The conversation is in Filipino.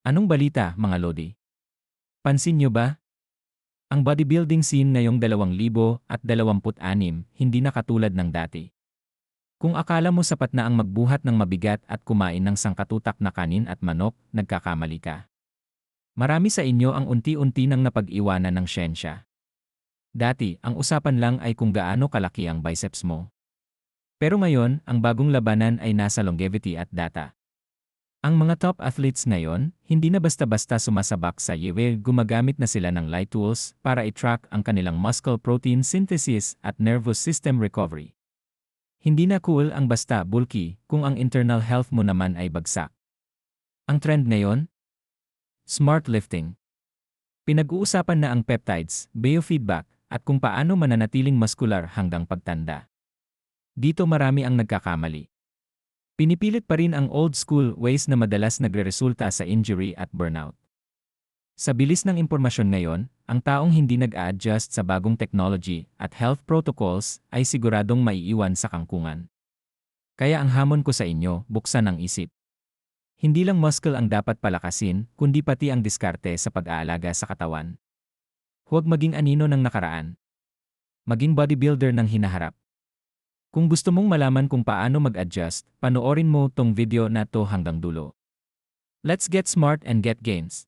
Anong balita, mga lodi? Pansin nyo ba? Ang bodybuilding scene ngayong 2026 hindi na katulad ng dati. Kung akala mo sapat na ang magbuhat ng mabigat at kumain ng sangkatutak na kanin at manok, nagkakamali ka. Marami sa inyo ang unti-unti nang napag-iwanan ng siyensya. Dati, ang usapan lang ay kung gaano kalaki ang biceps mo. Pero ngayon, ang bagong labanan ay nasa longevity at data. Ang mga top athletes ngayon, hindi na basta-basta sumasabak sa yewe, gumagamit na sila ng light tools para i-track ang kanilang muscle protein synthesis at nervous system recovery. Hindi na cool ang basta bulky kung ang internal health mo naman ay bagsak. Ang trend ngayon? Smart lifting. Pinag-uusapan na ang peptides, biofeedback, at kung paano mananatiling muscular hanggang pagtanda. Dito marami ang nagkakamali. Pinipilit pa rin ang old school ways na madalas nagreresulta sa injury at burnout. Sa bilis ng impormasyon ngayon, ang taong hindi nag-a-adjust sa bagong technology at health protocols ay siguradong maiiwan sa kangkungan. Kaya ang hamon ko sa inyo, buksan ang isip. Hindi lang muscle ang dapat palakasin, kundi pati ang diskarte sa pag-aalaga sa katawan. Huwag maging anino ng nakaraan. Maging bodybuilder ng hinaharap. Kung gusto mong malaman kung paano mag-adjust, panoorin mo tong video na to hanggang dulo. Let's get smart and get gains.